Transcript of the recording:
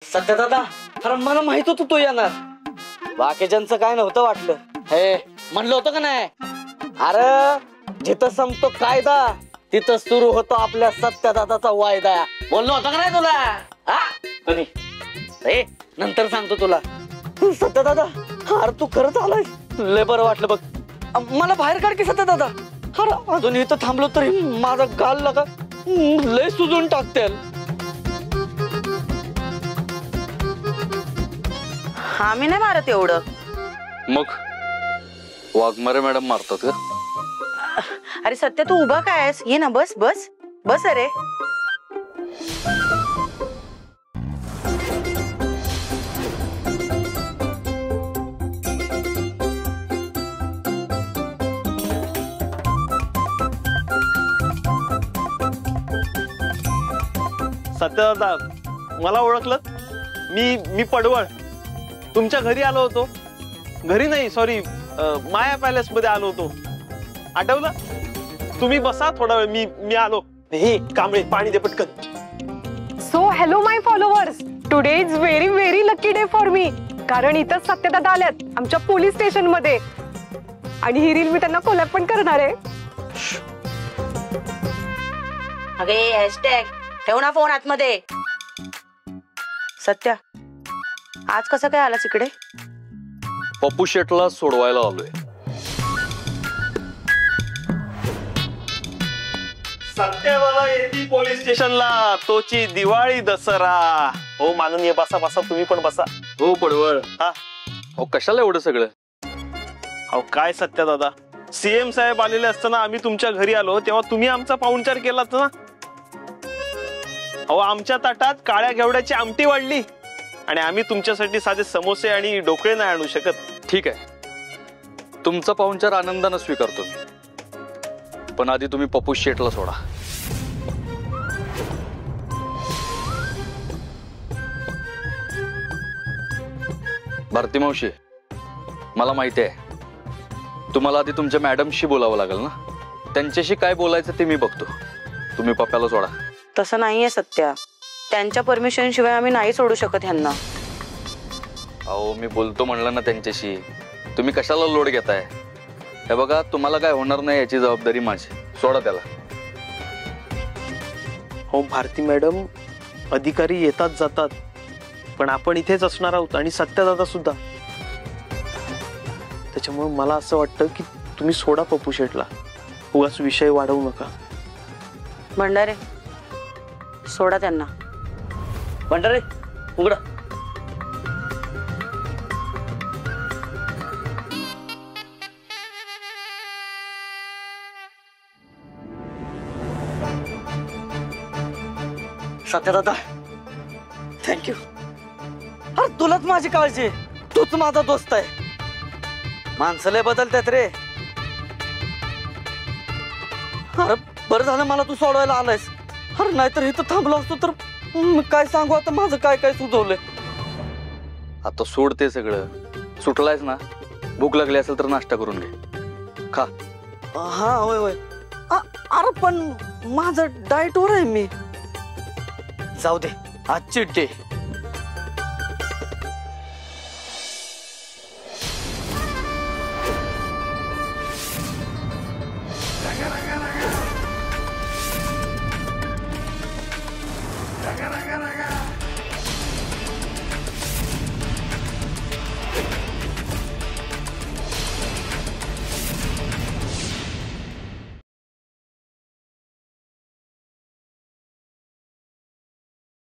सध्या दादा अरे मला माहित होतं तू येणार. बाकीच्यांचं काय नव्हतं वाटलं. हे म्हणलं होतं का नाही. अरे जिथं संपतो कायदा तिथं सुरू होतो आपल्या सत्यदादाचा वायदा. बोललो होतं का नाही तुला. हा ए नंतर सांगतो तुला. सत्यदादा अरे तू खरंच आलाय. लय बरं वाटलं बघ. मला बाहेर काढ की सत्यदादा. अरे अजून इथं थांबलो तरी माझा गाल लगा लय सुजून टाकतेल. आम्ही नाही मारत एवढं. मग वाघमारे मॅडम मारतात का. अरे सत्य तू उभा काय आहेस. ये ना बस बस बस. अरे सत्यदादा मला ओळखलं. मी पडवळ तुमच्या घरी आलो होतो. घरी नाही सॉरी माया पॅलेस मध्ये आलो होतो. आठवलं. तुम्ही बसा थोडा वेळ. मी आलो. हे कांबळे पाणी दे पटकन. So hello my followers. Today is very very lucky day for me. कारण इथं सत्यदादा आल्यात आमच्या पोलीस स्टेशन मध्ये. आणि ही रील मी त्यांना कोलॅब पण करणार आहे. अगे हॅशटॅग ठेव ना फोन आतमध्ये. सत्या आज कसं काय आलास इकडे. पप्पू शेटला सोडवायला आलोय. सत्यवाला येते पोलीस स्टेशनला. तोची दिवाळी दसरा. हो माननीय बसा बसा. तुम्ही पण बसा. हो पडवळ. हा अहो कशाला एवढं सगळं. अहो काय सत्यदादा सीएम साहेब आलेले असताना आम्ही तुमच्या घरी आलो तेव्हा तुम्ही आमचा पाहुणचार केलात ना. अहो आमच्या ताटात काळ्या घेवड्याची आमटी वाढली आणि आम्ही तुमच्यासाठी साधे समोसे आणि ढोकळे नाही आणू शकत. ठीक आहे तुमचा पाहुणचार आनंदानं स्वीकारतो मी. पण आधी तुम्ही पप्पू शेटला सोडा. भारती मावशी मला माहिती आहे तुम्हाला आधी तुमच्या मॅडमशी बोलावं लागेल ना. त्यांच्याशी काय बोलायचं ते मी बघतो. तुम्ही पप्प्याला सोडा. तसं नाहीये सत्या. त्यांच्या परमिशन शिवाय आम्ही नाही सोडू शकत ह्यांना. अहो मी बोलतो म्हणलं ना त्यांच्याशी. तुम्ही कशाला लोड घेताय. हे बघा तुम्हाला काय होणार नाही याची जबाबदारी माझी. सोडा त्याला. हो भारती मॅडम अधिकारी येतात जातात पण आपण इथेच असणार आहोत आणि सत्यदादा सुद्धा. त्याच्यामुळे मला असं वाटतं की तुम्ही सोडा पप्पू शेटला. उगाच विषय वाढवू नका. भंडारे सोडा त्यांना. भंडारे उघडा. सत्यदादा थँक्यू. अरे तुलाच माझी काळजी. तूच माझा दोस्त आहे. माणसं लय बदलतात रे. अरे बरं झालं मला तू सोडवायला आलायस. अरे नाहीतर इथं थांबलो असतो तर काय सांगू आता माझं काय काय सुचवलंय. आता सोड ते सगळं. सुटलायस ना. भूक लागली असेल तर नाश्ता करून घे. खा. हा होय होय. अरे पण माझं डाएटवर आहे मी. जाऊ दे आज चीट डे.